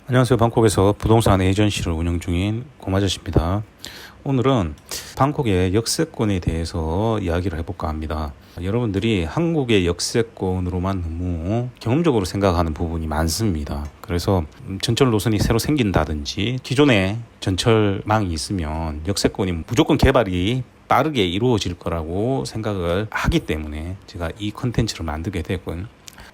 안녕하세요. 방콕에서 부동산 에이전시를 운영 중인 고마저씨입니다. 오늘은 방콕의 역세권에 대해서 이야기를 해볼까 합니다. 여러분들이 한국의 역세권으로만 너무 경험적으로 생각하는 부분이 많습니다. 그래서 전철 노선이 새로 생긴다든지 기존에 전철망이 있으면 역세권이 무조건 개발이 빠르게 이루어질 거라고 생각을 하기 때문에 제가 이 컨텐츠를 만들게 됐고요.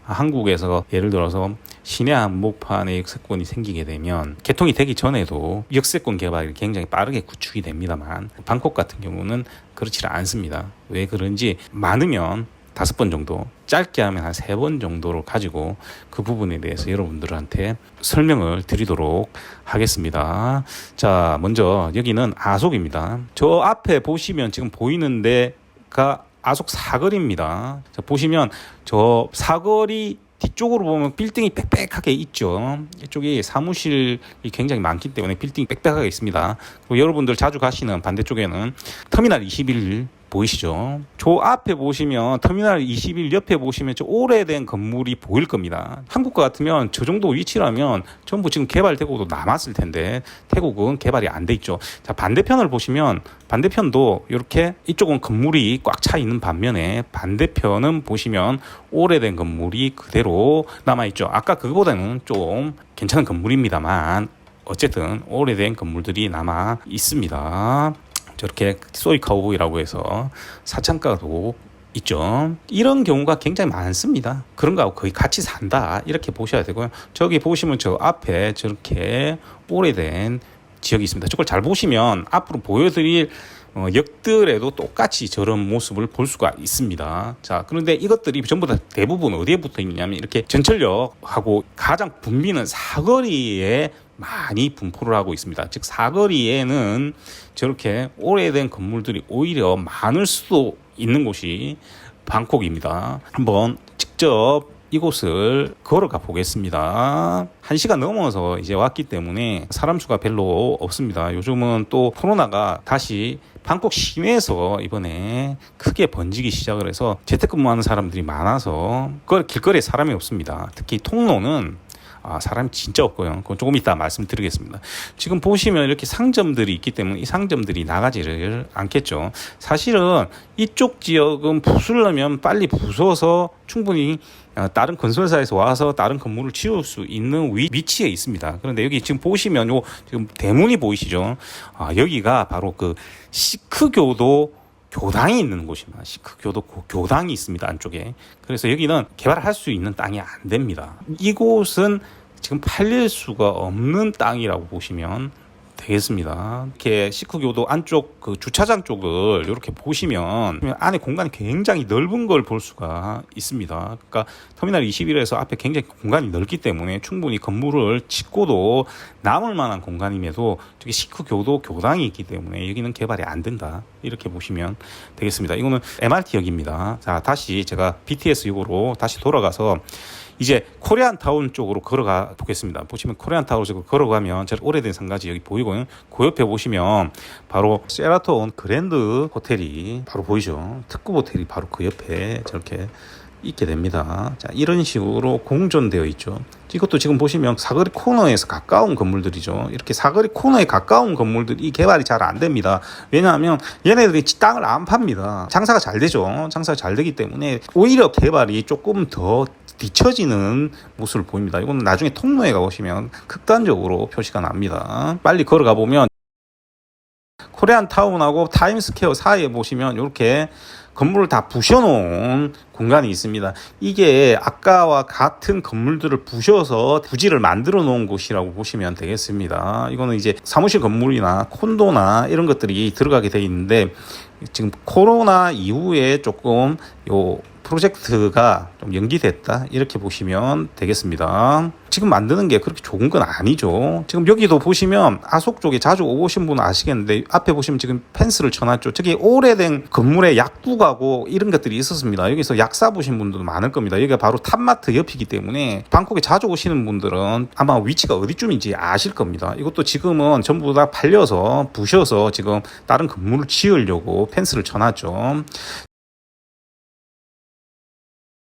한국에서 예를 들어서 시내 한복판에 역세권이 생기게 되면 개통이 되기 전에도 역세권 개발이 굉장히 빠르게 구축이 됩니다만 방콕 같은 경우는 그렇지 않습니다. 왜 그런지 많으면 5번 정도, 짧게 하면 한 3번 정도로 가지고 그 부분에 대해서 여러분들한테 설명을 드리도록 하겠습니다. 자, 먼저 여기는 아속입니다. 저 앞에 보시면 지금 보이는 데가 아속 사거리입니다. 자, 보시면 저 사거리 뒤쪽으로 보면 빌딩이 빽빽하게 있죠. 이쪽이 사무실이 굉장히 많기 때문에 빌딩이 빽빽하게 있습니다. 그리고 여러분들 자주 가시는 반대쪽에는 터미널 21 보이시죠? 저 앞에 보시면 터미널 21 옆에 보시면 저 오래된 건물이 보일 겁니다. 한국과 같으면 저 정도 위치라면 전부 지금 개발되고도 남았을 텐데 태국은 개발이 안 돼 있죠. 자, 반대편을 보시면 반대편도 이렇게 이쪽은 건물이 꽉 차 있는 반면에 반대편은 보시면 오래된 건물이 그대로 남아있죠. 아까 그거보다는 좀 괜찮은 건물입니다만 어쨌든 오래된 건물들이 남아 있습니다. 저렇게 소이카우이라고 해서 사창가도 있죠. 이런 경우가 굉장히 많습니다. 그런 거하고 거의 같이 산다 이렇게 보셔야 되고요. 저기 보시면 저 앞에 저렇게 오래된 지역이 있습니다. 저걸 잘 보시면 앞으로 보여드릴 역들에도 똑같이 저런 모습을 볼 수가 있습니다. 자, 그런데 이것들이 전부 다 대부분 어디에 붙어 있냐면 이렇게 전철역하고 가장 붐비는 사거리에 많이 분포를 하고 있습니다. 즉 사거리에는 저렇게 오래된 건물들이 오히려 많을 수도 있는 곳이 방콕입니다. 한번 직접 이곳을 걸어가 보겠습니다. 1시간 넘어서 이제 왔기 때문에 사람 수가 별로 없습니다. 요즘은 또 코로나가 다시 방콕 시내에서 이번에 크게 번지기 시작을 해서 재택근무하는 사람들이 많아서 길거리에 사람이 없습니다. 특히 통로는 사람이 진짜 없고요. 그건 조금 이따 말씀드리겠습니다. 지금 보시면 이렇게 상점들이 있기 때문에 이 상점들이 나가지를 않겠죠. 사실은 이쪽 지역은 부수려면 빨리 부숴서 충분히 다른 건설사에서 와서 다른 건물을 지을 수 있는 위치에 있습니다. 그런데 여기 지금 보시면 지금 대문이 보이시죠? 여기가 바로 그 시크교도 교당이 있는 곳입니다. 시크교도 교당이 있습니다. 안쪽에. 그래서 여기는 개발할 수 있는 땅이 안 됩니다. 이곳은 지금 팔릴 수가 없는 땅이라고 보시면 되겠습니다. 이렇게 시크교도 안쪽 그 주차장 쪽을 이렇게 보시면 안에 공간이 굉장히 넓은 걸 볼 수가 있습니다. 그러니까 터미널 21에서 앞에 굉장히 공간이 넓기 때문에 충분히 건물을 짓고도 남을 만한 공간임에도 저기 시크교도 교당이 있기 때문에 여기는 개발이 안 된다. 이렇게 보시면 되겠습니다. 이거는 MRT역입니다. 자, 다시 제가 BTS역으로 다시 돌아가서 이제 코리안타운 쪽으로 걸어가 보겠습니다. 보시면 코리안타운 쪽으로 걸어가면 제일 오래된 상가지 여기 보이고요. 그 옆에 보시면 바로 세라톤 그랜드 호텔이 바로 보이죠. 특급 호텔이 바로 그 옆에 저렇게 있게 됩니다. 자, 이런 식으로 공존되어 있죠. 이것도 지금 보시면 사거리 코너에서 가까운 건물들이죠. 이렇게 사거리 코너에 가까운 건물들이 개발이 잘 안 됩니다. 왜냐하면 얘네들이 땅을 안 팝니다. 장사가 잘 되죠. 장사가 잘 되기 때문에 오히려 개발이 조금 더 뒤처지는 모습을 보입니다. 이건 나중에 통로에 가보시면 극단적으로 표시가 납니다. 빨리 걸어가 보면 코리안타운하고 타임스퀘어 사이에 보시면 이렇게 건물을 다 부셔놓은 공간이 있습니다. 이게 아까와 같은 건물들을 부셔서 부지를 만들어 놓은 곳이라고 보시면 되겠습니다. 이거는 이제 사무실 건물이나 콘도나 이런 것들이 들어가게 돼 있는데 지금 코로나 이후에 조금 프로젝트가 좀 연기됐다 이렇게 보시면 되겠습니다. 지금 만드는 게 그렇게 좋은 건 아니죠. 지금 여기도 보시면 아속 쪽에 자주 오신 분은 아시겠는데 앞에 보시면 지금 펜스를 쳐놨죠. 저기 오래된 건물에 약국하고 이런 것들이 있었습니다. 여기서 약 사보신 분들도 많을 겁니다. 여기가 바로 탑마트 옆이기 때문에 방콕에 자주 오시는 분들은 아마 위치가 어디쯤인지 아실 겁니다. 이것도 지금은 전부 다 팔려서 부셔서 지금 다른 건물을 지으려고 펜스를 쳐놨죠.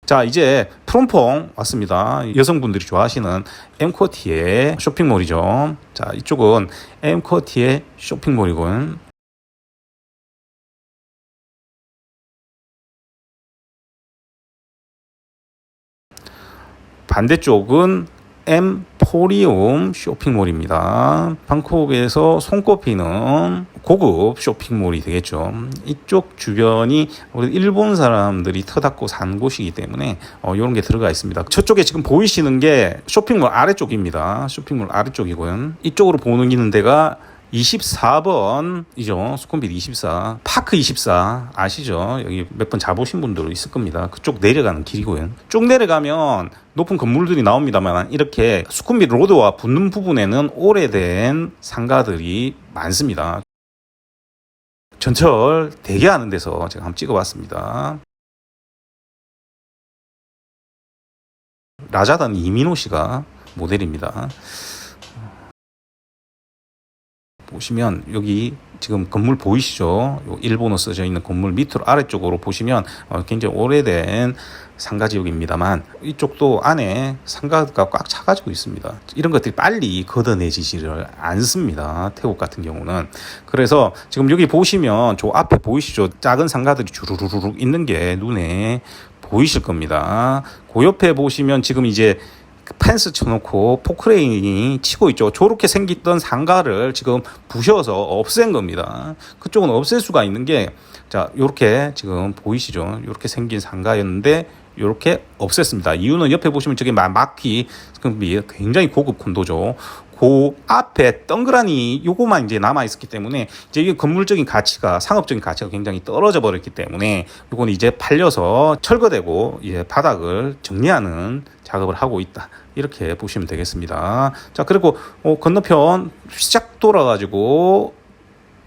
자, 이제 프롬퐁 왔습니다. 여성분들이 좋아하시는 엠코티의 쇼핑몰이죠. 자, 이쪽은 엠코티의 쇼핑몰이군. 반대쪽은 엠포리움 쇼핑몰입니다. 방콕에서 손꼽히는 고급 쇼핑몰이 되겠죠. 이쪽 주변이 우리 일본 사람들이 터닫고 산 곳이기 때문에 이런 게 들어가 있습니다. 저쪽에 지금 보이시는 게 쇼핑몰 아래쪽입니다. 쇼핑몰 아래쪽이고요. 이쪽으로 보이는 데가 24번이죠. 수쿰빗 24. 파크 24 아시죠? 여기 몇 번 자보신 분들 있을 겁니다. 그쪽 내려가는 길이고요. 쭉 내려가면 높은 건물들이 나옵니다만 이렇게 수쿰빗 로드와 붙는 부분에는 오래된 상가들이 많습니다. 전철 대기하는 데서 제가 한번 찍어봤습니다. 라자단 이민호 씨가 모델입니다. 보시면 여기 지금 건물 보이시죠? 일본어 써져 있는 건물 밑으로 아래쪽으로 보시면 굉장히 오래된 상가 지역입니다만 이쪽도 안에 상가가 꽉 차가지고 있습니다. 이런 것들이 빨리 걷어내지지를 않습니다. 태국 같은 경우는. 그래서 지금 여기 보시면 저 앞에 보이시죠? 작은 상가들이 주르르르 있는 게 눈에 보이실 겁니다. 그 옆에 보시면 지금 이제 펜스 쳐놓고 포크레인이 치고 있죠. 저렇게 생겼던 상가를 지금 부셔서 없앤 겁니다. 그쪽은 없앨 수가 있는 게, 자, 요렇게 지금 보이시죠? 요렇게 생긴 상가였는데, 요렇게 없앴습니다. 이유는 옆에 보시면 저게 마키, 굉장히 고급 콘도죠. 그 앞에 덩그라니 요거만 이제 남아있었기 때문에, 이제 이게 건물적인 가치가, 상업적인 가치가 굉장히 떨어져 버렸기 때문에, 요거는 이제 팔려서 철거되고, 이제 바닥을 정리하는 작업을 하고 있다. 이렇게 보시면 되겠습니다. 자, 그리고 건너편 쫙 돌아가지고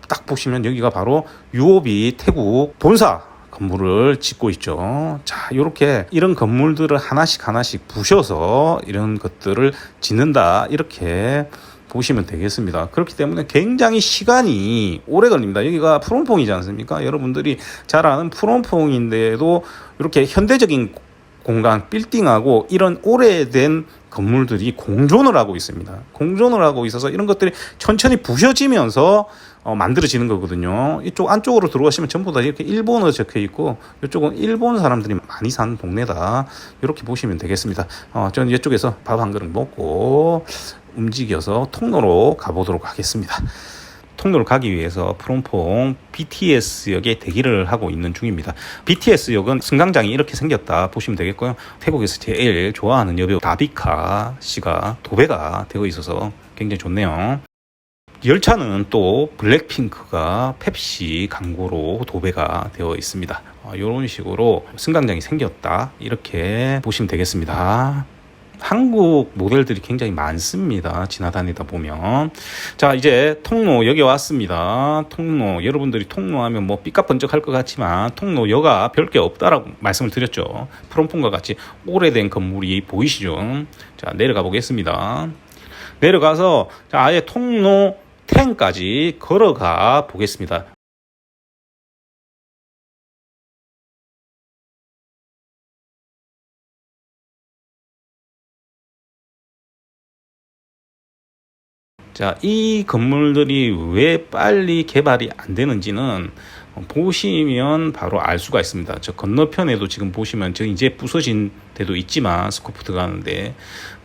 딱 보시면 여기가 바로 UOB 태국 본사 건물을 짓고 있죠. 자, 이렇게 이런 건물들을 하나씩 부셔서 이런 것들을 짓는다. 이렇게 보시면 되겠습니다. 그렇기 때문에 굉장히 시간이 오래 걸립니다. 여기가 프롬퐁이지 않습니까? 여러분들이 잘 아는 프롬퐁인데도 이렇게 현대적인 공간, 빌딩하고 이런 오래된 건물들이 공존을 하고 있습니다. 공존을 하고 있어서 이런 것들이 천천히 부셔지면서 만들어지는 거거든요. 이쪽 안쪽으로 들어가시면 전부 다 이렇게 일본어 적혀 있고 이쪽은 일본 사람들이 많이 사는 동네다. 이렇게 보시면 되겠습니다. 저는 이쪽에서 밥 한 그릇 먹고 움직여서 통로로 가보도록 하겠습니다. 통로를 가기 위해서 프롬퐁 BTS역에 대기를 하고 있는 중입니다. BTS역은 승강장이 이렇게 생겼다 보시면 되겠고요. 태국에서 제일 좋아하는 여배우 다비카 씨가 도배가 되어 있어서 굉장히 좋네요. 열차는 또 블랙핑크가 펩시 광고로 도배가 되어 있습니다. 이런 식으로 승강장이 생겼다 이렇게 보시면 되겠습니다. 한국 모델들이 굉장히 많습니다. 지나다니다 보면. 자, 이제 통로 여기 왔습니다. 통로, 여러분들이 통로하면 뭐 삐까번쩍할 것 같지만 통로여가 별게 없다라고 말씀을 드렸죠. 프롬퐁과 같이 오래된 건물이 보이시죠? 자, 내려가 보겠습니다. 내려가서 자, 아예 통로 10까지 걸어가 보겠습니다. 자, 이 건물들이 왜 빨리 개발이 안 되는지는 보시면 바로 알 수가 있습니다. 저 건너편에도 지금 보시면 저 이제 부서진 데도 있지만 스코프 들어가는데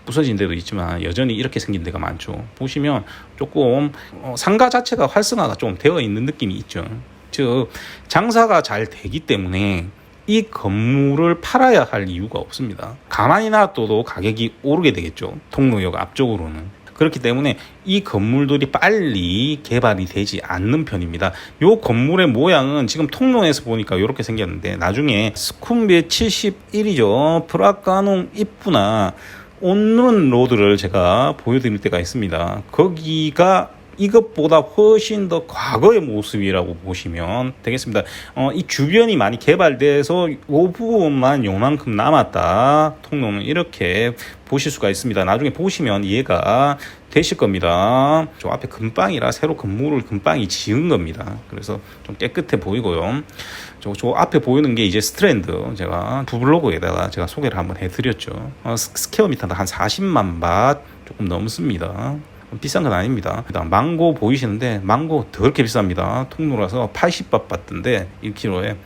부서진 데도 있지만 여전히 이렇게 생긴 데가 많죠. 보시면 조금 상가 자체가 활성화가 좀 되어 있는 느낌이 있죠. 즉 장사가 잘 되기 때문에 이 건물을 팔아야 할 이유가 없습니다. 가만히 놔둬도 가격이 오르게 되겠죠. 통로역 앞쪽으로는. 그렇기 때문에 이 건물들이 빨리 개발이 되지 않는 편입니다. 이 건물의 모양은 지금 통로에서 보니까 이렇게 생겼는데 나중에 수쿰빗 71이죠. 프라카농 입구나 온눈 로드를 제가 보여드릴 때가 있습니다. 거기가 이것보다 훨씬 더 과거의 모습이라고 보시면 되겠습니다. 이 주변이 많이 개발돼서 이 부분만 요만큼 남았다. 통로는 이렇게 보실 수가 있습니다. 나중에 보시면 이해가 되실 겁니다. 저 앞에 금방이라 새로 건물을 금방이 지은 겁니다. 그래서 좀 깨끗해 보이고요. 저 앞에 보이는 게 이제 스트랜드, 제가 두 블로그에다가 제가 소개를 한번 해드렸죠. 스퀘어미터당 한 40만 바 조금 넘습니다. 비싼 건 아닙니다. 그다음 망고 보이시는데 망고 더럽게 비쌉니다. 통로라서 80바 받던데 1kg에.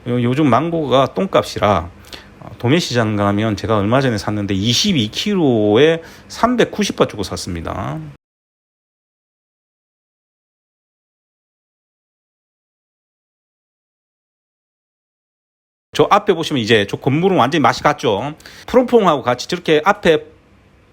요즘 망고가 똥값이라 도매시장 가면 제가 얼마 전에 샀는데 22kg에 390바 주고 샀습니다. 저 앞에 보시면 이제 저 건물은 완전히 맛이 갔죠. 프로퐁하고 같이 저렇게 앞에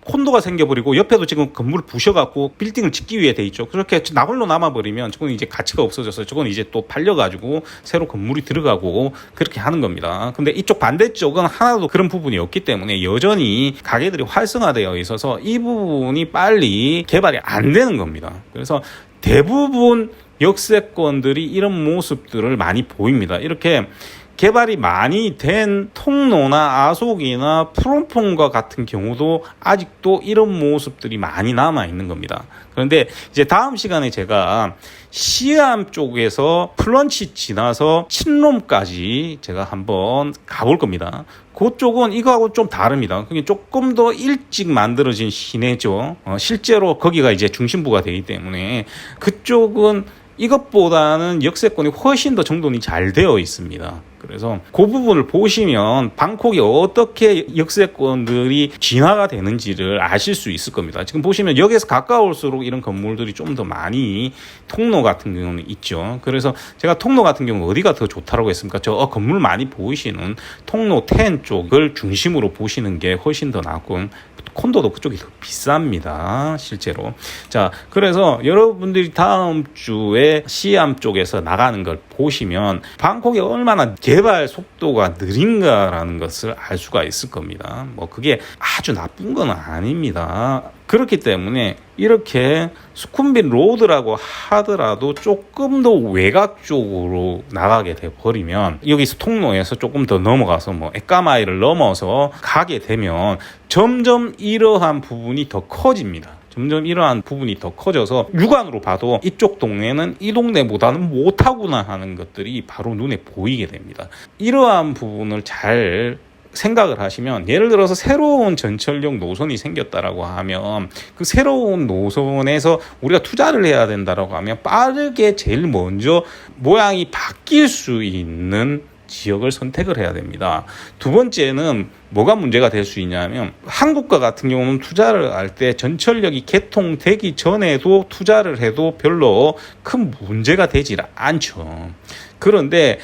콘도가 생겨버리고 옆에도 지금 건물을 부셔갖고 빌딩을 짓기 위해 돼 있죠. 그렇게 나홀로 남아버리면 저건 이제 가치가 없어져서 저건 이제 또 팔려가지고 새로 건물이 들어가고 그렇게 하는 겁니다. 근데 이쪽 반대쪽은 하나도 그런 부분이 없기 때문에 여전히 가게들이 활성화되어 있어서 이 부분이 빨리 개발이 안 되는 겁니다. 그래서 대부분 역세권들이 이런 모습들을 많이 보입니다. 이렇게 개발이 많이 된 통로나 아속이나 프롬폰과 같은 경우도 아직도 이런 모습들이 많이 남아 있는 겁니다. 그런데 이제 다음 시간에 제가 시암 쪽에서 플런치 지나서 친롬까지 제가 한번 가볼 겁니다. 그쪽은 이거하고 좀 다릅니다. 그게 조금 더 일찍 만들어진 시내죠. 실제로 거기가 이제 중심부가 되기 때문에 그쪽은 이것보다는 역세권이 훨씬 더 정돈이 잘 되어 있습니다. 그래서 그 부분을 보시면 방콕이 어떻게 역세권들이 진화가 되는지를 아실 수 있을 겁니다. 지금 보시면 역에서 가까울수록 이런 건물들이 좀 더 많이 통로 같은 경우는 있죠. 그래서 제가 통로 같은 경우 어디가 더 좋다라고 했습니까? 저 건물 많이 보이시는 통로 10 쪽을 중심으로 보시는 게 훨씬 더 낫고 콘도도 그쪽이 더 비쌉니다. 실제로. 자, 그래서 여러분들이 다음 주에 시암 쪽에서 나가는 걸 보시면 방콕이 얼마나 개발 속도가 느린가라는 것을 알 수가 있을 겁니다. 뭐 그게 아주 나쁜 건 아닙니다. 그렇기 때문에 이렇게 수쿰빗 로드라고 하더라도 조금 더 외곽 쪽으로 나가게 돼 버리면 여기서 통로에서 조금 더 넘어가서 뭐 에까마이를 넘어서 가게 되면 점점 이러한 부분이 더 커집니다. 점점 이러한 부분이 더 커져서 육안으로 봐도 이쪽 동네는 이 동네보다는 못하구나 하는 것들이 바로 눈에 보이게 됩니다. 이러한 부분을 잘 생각을 하시면, 예를 들어서 새로운 전철역 노선이 생겼다라고 하면 그 새로운 노선에서 우리가 투자를 해야 된다라고 하면 빠르게 제일 먼저 모양이 바뀔 수 있는 지역을 선택을 해야 됩니다. 두 번째는 뭐가 문제가 될 수 있냐면, 한국과 같은 경우는 투자를 할 때 전철역이 개통되기 전에도 투자를 해도 별로 큰 문제가 되질 않죠. 그런데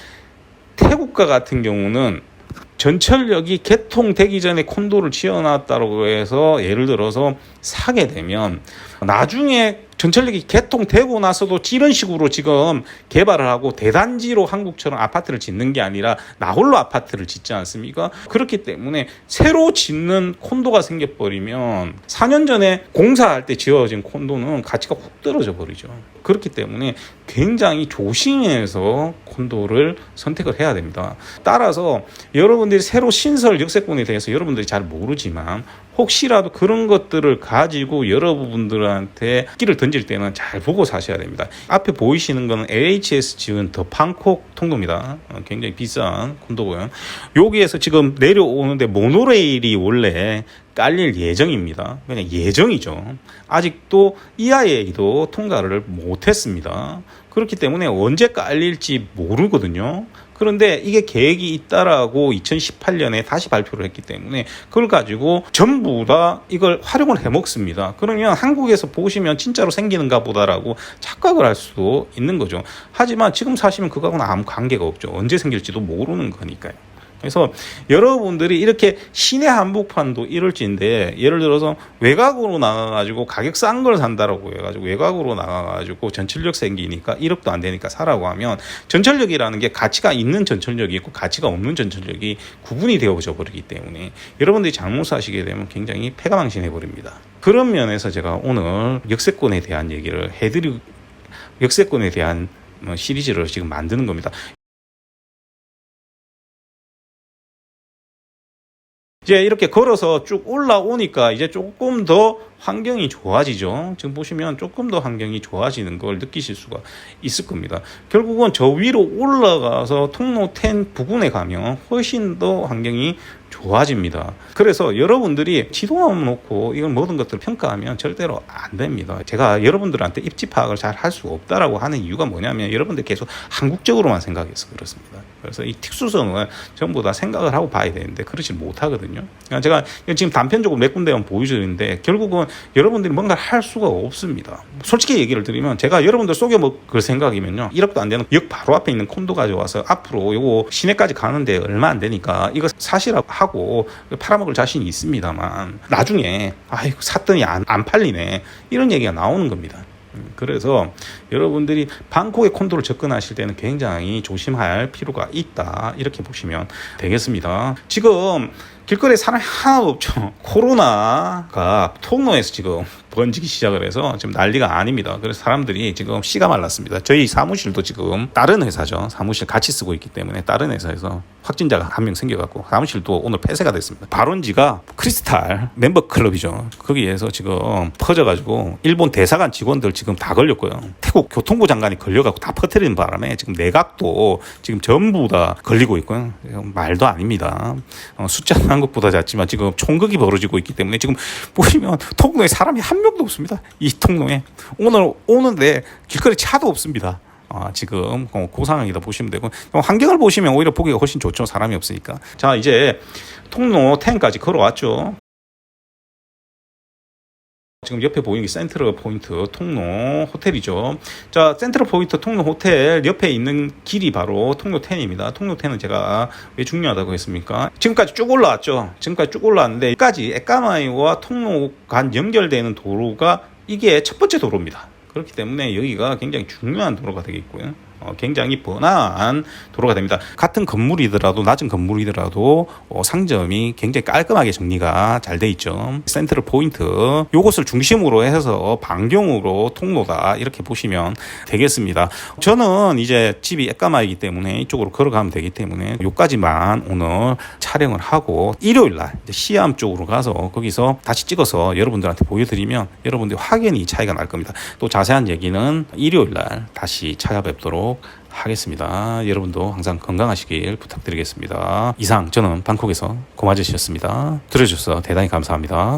태국과 같은 경우는 전철역이 개통되기 전에 콘도를 지어놨다고 해서 예를 들어서 사게 되면 나중에 전철역이 개통되고 나서도 이런 식으로 지금 개발을 하고 대단지로 한국처럼 아파트를 짓는 게 아니라 나홀로 아파트를 짓지 않습니까? 그렇기 때문에 새로 짓는 콘도가 생겨버리면 4년 전에 공사할 때 지어진 콘도는 가치가 훅 떨어져 버리죠. 그렇기 때문에 굉장히 조심해서 콘도를 선택을 해야 됩니다. 따라서 여러분들이 새로 신설 역세권에 대해서 여러분들이 잘 모르지만 혹시라도 그런 것들을 가지고 여러분들한테 끼를 던질 때는 잘 보고 사셔야 됩니다. 앞에 보이시는 거는 LHS 지은 더 방콕 통로입니다. 굉장히 비싼 콘도고요. 여기에서 지금 내려오는데 모노레일이 원래 깔릴 예정입니다. 그냥 예정이죠. 아직도 EIA도 통과를 못했습니다. 그렇기 때문에 언제 깔릴지 모르거든요. 그런데 이게 계획이 있다라고 2018년에 다시 발표를 했기 때문에 그걸 가지고 전부 다 이걸 활용을 해먹습니다. 그러면 한국에서 보시면 진짜로 생기는가 보다라고 착각을 할 수도 있는 거죠. 하지만 지금 사시면 그거하고는 아무 관계가 없죠. 언제 생길지도 모르는 거니까요. 그래서 여러분들이 이렇게 시내 한복판도 이럴지인데, 예를 들어서 외곽으로 나가가지고 가격 싼 걸 산다라고 해가지고 외곽으로 나가가지고 전철역 생기니까 1억도 안 되니까 사라고 하면, 전철역이라는 게 가치가 있는 전철역이 있고 가치가 없는 전철역이 구분이 되어져 버리기 때문에 여러분들이 잘못 사시게 되면 굉장히 패가망신해 버립니다. 그런 면에서 제가 오늘 역세권에 대한 얘기를 역세권에 대한 시리즈를 지금 만드는 겁니다. 이제 이렇게 걸어서 쭉 올라오니까 이제 조금 더 환경이 좋아지죠. 지금 보시면 조금 더 환경이 좋아지는 걸 느끼실 수가 있을 겁니다. 결국은 저 위로 올라가서 통로 10 부근에 가면 훨씬 더 환경이 좋아집니다. 그래서 여러분들이 지도만 놓고 이걸 모든 것들을 평가하면 절대로 안 됩니다. 제가 여러분들한테 입지 파악을 잘 할 수가 없다라고 하는 이유가 뭐냐면 여러분들 계속 한국적으로만 생각해서 그렇습니다. 그래서 이 특수성을 전부 다 생각을 하고 봐야 되는데 그렇지 못하거든요. 그러니까 제가 지금 단편적으로 몇 군데만 보여주는데 결국은 여러분들이 뭔가를 할 수가 없습니다. 솔직히 얘기를 드리면 제가 여러분들 속여먹을 생각이면요, 1억도 안 되는 역 바로 앞에 있는 콘도 가져와서 앞으로 요거 시내까지 가는데 얼마 안 되니까 이거 사시라고 하고 팔아먹을 자신이 있습니다만 나중에 아이고 샀더니 안 팔리네 이런 얘기가 나오는 겁니다. 그래서 여러분들이 방콕의 콘도를 접근하실 때는 굉장히 조심할 필요가 있다 이렇게 보시면 되겠습니다. 지금 길거리에 사람이 하나도 없죠. 코로나가 통로에서 지금 번지기 시작을 해서 지금 난리가 아닙니다. 그래서 사람들이 지금 씨가 말랐습니다. 저희 사무실도 지금 다른 회사죠. 사무실 같이 쓰고 있기 때문에 다른 회사에서 확진자가 한 명 생겨갖고 사무실도 오늘 폐쇄가 됐습니다. 발원지가 크리스탈 멤버 클럽이죠. 거기에서 지금 퍼져가지고 일본 대사관 직원들 지금 다 걸렸고요. 태국 교통부 장관이 걸려갖고 다 퍼뜨리는 바람에 지금 내각도 지금 전부 다 걸리고 있고요. 말도 아닙니다. 숫자는 한국보다 작지만 지금 총극이 벌어지고 있기 때문에 지금 보시면 통로에 사람이 한 명도 없습니다. 이 통로에 오늘 오는데 길거리 차도 없습니다. 지금 그 상황이다 보시면 되고 환경을 보시면 오히려 보기가 훨씬 좋죠. 사람이 없으니까. 자, 이제 통로 10까지 걸어왔죠. 지금 옆에 보이는 게 센트럴 포인트 통로 호텔이죠. 자, 센트럴 포인트 통로 호텔 옆에 있는 길이 바로 통로 10입니다. 통로 10은 제가 왜 중요하다고 했습니까? 지금까지 쭉 올라왔죠. 지금까지 쭉 올라왔는데 여기까지 에까마이와 통로 간 연결되는 도로가 이게 첫 번째 도로입니다. 그렇기 때문에 여기가 굉장히 중요한 도로가 되겠고요. 굉장히 번화한 도로가 됩니다. 같은 건물이더라도 낮은 건물이더라도 상점이 굉장히 깔끔하게 정리가 잘 돼 있죠. 센트럴 포인트 요것을 중심으로 해서 반경으로 통로다 이렇게 보시면 되겠습니다. 저는 이제 집이 에까마이기 때문에 이쪽으로 걸어가면 되기 때문에 요까지만 오늘 촬영을 하고 일요일날 시암 쪽으로 가서 거기서 다시 찍어서 여러분들한테 보여드리면 여러분들이 확연히 차이가 날 겁니다. 또 자세한 얘기는 일요일날 다시 찾아뵙도록 하겠습니다. 여러분도 항상 건강하시길 부탁드리겠습니다. 이상 저는 방콕에서 고마저씨였습니다. 들어주셔서 대단히 감사합니다.